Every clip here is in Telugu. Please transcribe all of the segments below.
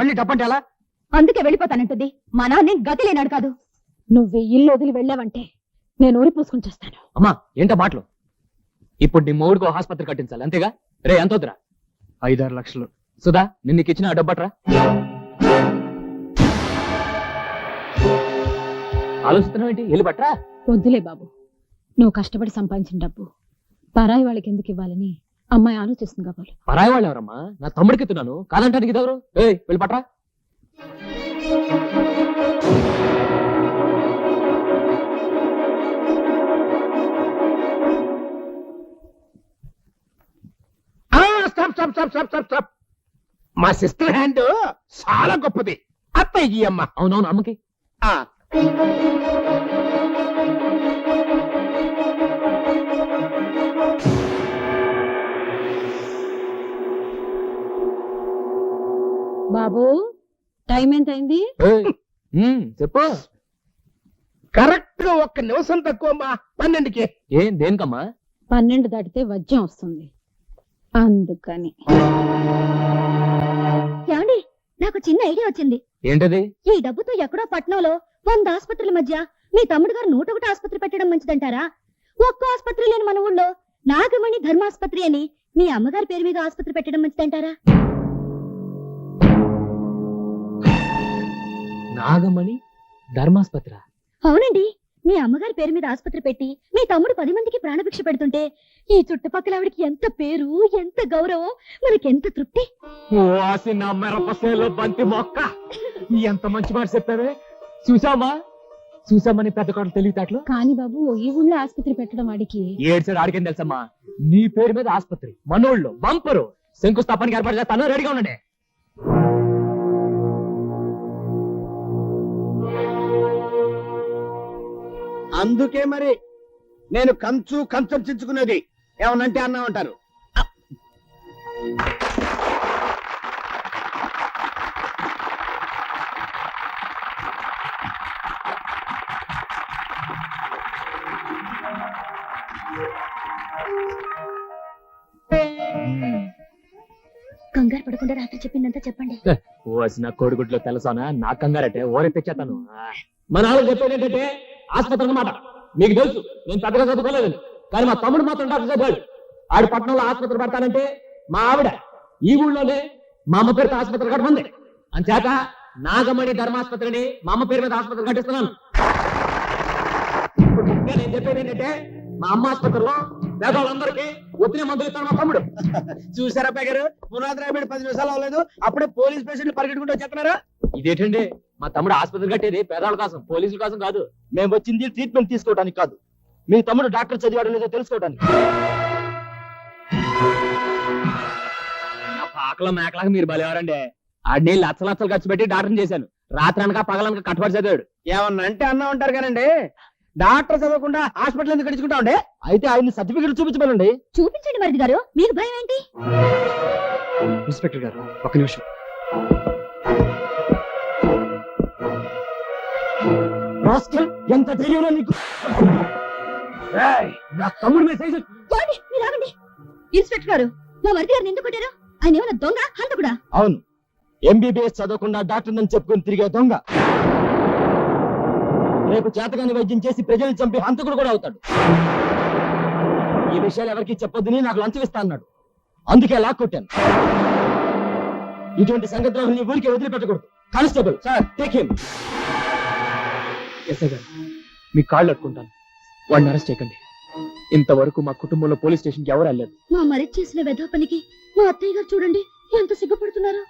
మళ్ళీ డబ్బంటే ఎలా? అందుకే వెళ్ళిపోతానంటుంది. మా నాన్న గతి లేనాడు కాదు. నువ్వు ఇల్లు వదిలి వెళ్ళావంటే నేను ఊరి పూసుకుని చేస్తాను. అమ్మా ఏంటో మాటలు? ఇప్పుడు నీ మూడుకో ఆసుపత్రి కట్టించాలి అంతేగా? రే ఎంత వద్దురా? 5-6 లక్షలు. సుధా నిన్ను నీకు ఇచ్చిన డబ్బట్రా? ఆలోచిస్తున్నావు ఏంటి? వెళ్ళి పట్రా. వద్దులే బాబు, నువ్వు కష్టపడి సంపాదించిన డబ్బు పరాయి వాళ్ళకి ఎందుకు ఇవ్వాలని అమ్మాయి ఆలోచిస్తుంది కాబోలు. పరాయి వాళ్ళు ఎవరమ్మా? నా తమ్ముడికి ఎత్తున్నాను కాదంటానికి ఇదెవరు? వెళ్ళి పట్రా. మా సిస్టర్ హ్యాండ్ చాలా గొప్పది. అత్తయ్యకి అమ్మ. అవునవును అమ్మకి. బాబు టైం ఎంత అయింది? చెప్పు. కరెక్ట్ గా 1 నిమిషం తక్కువ అమ్మా. 12కి. ఏం దేనికమ్మా? 12 దాటితే వజ్యం వస్తుంది అందుకని. ఏమండి, నాకు చిన్న ఐడియా వచ్చింది. ఏంటది? ఈ డబ్బుతో ఎక్కడో పట్నంలో 100 ఆసుపత్రుల మధ్య మీ తమ్ముడు గారు 101 ఆసుపత్రి పెట్టడం మంచిదంటారా? ఒక్క ఆసుపత్రి లేని మన ఊళ్ళో నాగమణి ధర్మాసుపత్రి అని మీ అమ్మగారి పేరు మీద ఆసుపత్రి పెట్టడం మంచిదంటారా? నాగమణి ధర్మాసుపత్రి? అవునండి, మీ అమ్మగారి పేరు మీద ఆసుపత్రి పెట్టి మీ తమ్ముడు 10 మందికి ప్రాణభిక్ష పెడుతుంటే ఈ చుట్టుపక్కల ఆవిడికి ఎంత పేరు, ఎంత గౌరవం, మనకెంత తృప్తి. బంతి మొక్క ఎంత మంచి మాట చెప్పావే. చూసామని పెద్ద కోటలు తెలివితేటలు. కానీ బాబు, ఈ ఊళ్ళో ఆసుపత్రి పెట్టడం వాడికి ఏడ్చాడు. ఆడికేం తెలుసమ్మా? నీ పేరు మీద ఆసుపత్రి మనోళ్ళు బంపరు శంకుస్థాపనకి ఏర్పాటు చేస్తాను. రెడీగా ఉండండి. అందుకే మరి నేను కంచం చించుకునేది. ఏమనంటే అన్నా ఉంటారు. కంగారు పడకుండా రాత్రి చెప్పిందంతా చెప్పండి. నా కోడిగుడ్లో తెలుసానా? నా కంగారటే ఓరెత్తిచ్చేతాను. మన వాళ్ళు చెప్పేది ఏంటంటే ఆసుపత్రి అన్నమాట. మీకు తెలుసు నేను పెద్దగా చదువుకోలేదని, కానీ మా తమ్ముడు మాత్రం డాక్టర్ చదివాడు. ఆడు పట్టణంలో ఆసుపత్రి పెడతానంటే మా ఆవిడ ఈ ఊళ్ళోనే మా అమ్మ పేరుతో ఆసుపత్రి కట్టమంది. అంచేత నాగమణి ధర్మాసుపత్రిని మా అమ్మ పేరు మీద ఆసుపత్రి కట్టిస్తున్నాను. ఇప్పుడు ముఖ్యంగా నేను చెప్పేది ఏంటంటే మా అమ్మ ఆసుపత్రిలో పేదవాళ్ళందరికీ ఒత్తిడి మందులు ఇస్తాను మా తమ్ముడు. చూసారా గారు, పునాది రాబడి 10 నిమిషాలు అవ్వలేదు, అప్పుడే పోలీస్ పేషెంట్లు పరిగెట్టుకుంటూ వచ్చేస్తున్నారా? ఇదేంటండి? మా తమ్ముడు ఆసుపత్రి కట్టేది పేదవాళ్ళ కోసం, పోలీసుల కోసం కాదు. మేము వచ్చింది ట్రీట్మెంట్ తీసుకోవడానికి కాదు, మీ తమ్ముడు డాక్టర్ చదివాడు లేదో తెలుసుకోవడానికి. పాకలో మేకలాగా మీరు బలేవారండి. ఆడిని లచ్చలు ఖర్చు పెట్టి డాక్టర్ని చేశాను. రాత్రి అనక పగలనక కట్టుబడి చదివాడు. ఏమన్నా అంటే అన్నా ఉంటారు కానండి, డాక్టర్ చదవకుండా హాస్పిటల్ ఎందుకు గడుచుకుంటా ఉండే? అయితే ఆయన సర్టిఫికెట్ చూపించమనండి. చూపించండి మరిది గారు, మీకు భయం ఏంటి? ఇన్స్పెక్టర్ గారు 1 నిమిషం. ఎంత ధైర్యంలో నీకు? నా తమ్ముడు మీద సైజు. ఇన్స్పెక్టర్ గారు, మా మరిది గారిని ఎందుకు కొట్టారు? ఆయన ఏమైనా దొంగ, హంతకుడా? అవును, ఎంబీబీఎస్ చదవకుండా డాక్టర్ అని చెప్పుకుని తిరిగే దొంగ రేపు చేతగాని వైద్యం చేసి ప్రజల్ని చంపి హంతకుడు కూడా అవుతాడు. ఈ విషయాలు ఎవరికి చెప్పొద్దని నాకు లంచం ఇస్తా అన్నాడు. అందుకే లాక్కొట్టాను. ఇటువంటి సంగతులను ఊరికి వదిలిపెట్టకూడదు. Constable sir, take him. SI గారు, మీ కాళ్ళు అట్టుకుంటాను, వాడిని అరెస్ట్ చేయకండి. ఇంతవరకు మా కుటుంబంలో పోలీస్ స్టేషన్కి ఎవరు వెళ్ళలేదు. మా మరిది చేసిన వెధవ పనికి మా అత్తయ్య గారు చూడండి ఎంత సిగ్గుపడుతున్నారు.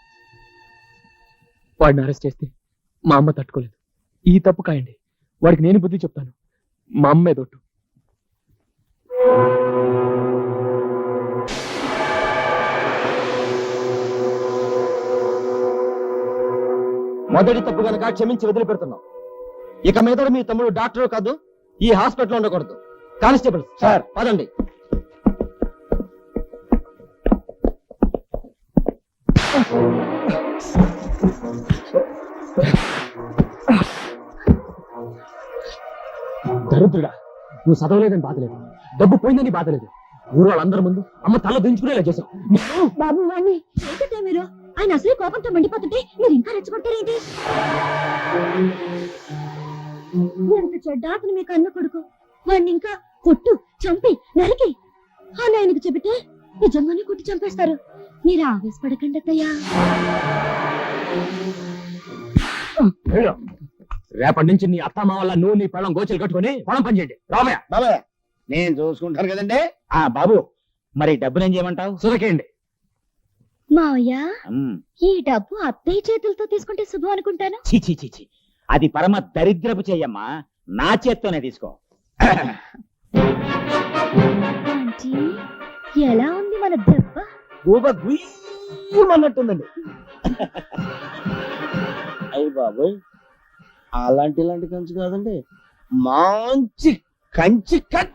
వాడిని అరెస్ట్ చేస్తే మా అమ్మ తట్టుకోలేదు. ఈ తప్పు కాయండి, వాడికి నేను బుద్ధి చెప్తాను. మా అమ్మే దొట్టు. మొదటి తప్పు గనక క్షమించి వదిలిపెడుతున్నాం. ఇక మీద మీ తమ్ముడు డాక్టర్ కాదు, ఈ హాస్పిటల్ ఉండకూడదు. కానిస్టేబుల్ సార్, పదండి. దరిద్రుడా, నువ్వు చదవలేదని బాధలేదు, డబ్బు పోయిందని బాధలేదు. ఊరు వాళ్ళందరి ముందు అమ్మ తల దించుకునేలా చేశావు. బాబు వాణ్ణి ఏంటంటే మీరు ఆయన అసలే కోపంతో మండిపోతుంటే మీరు ఇంకా రెచ్చగొట్టారేంటి? ఎంత చెడ్డ అతను మీకు అన్న కొడుకు. వాడిని ఇంకా కొట్టు, చంపి, నరికి అని ఆయనకు చెబితే నిజంగానే కొట్టి చంపేస్తారు. మీరు ఆవేశపడకండి అత్తయ్యా. రేపటి నుంచి నీ అత్తమ్మ వల్ల నువ్వు నీ పెళ్ళం గోచలు కట్టుకుని పొలం పని చేయండి. రామయ్య బాబాయ్ నేను చూసుకుంటాను కదండి. బాబు మరి డబ్బునేం చేయమంటావు? సురకేయండి. మావయ్య, ఈ డబ్బు అత్తయ్య చేతులతో తీసుకుంటే శుభం అనుకుంటాను. చి అది పరమ దరిద్రపు చెయ్యమ్మా, నా చేత్తోనే తీసుకో. ఆంటీ, ఎలా ఉంది మన దెబ్బ? గూబ గుయ్యమన్నట్టుందండి. అయ్యి బాబాయ్ అలాంటి కంచు కాదండి, మంచి కంచి కట్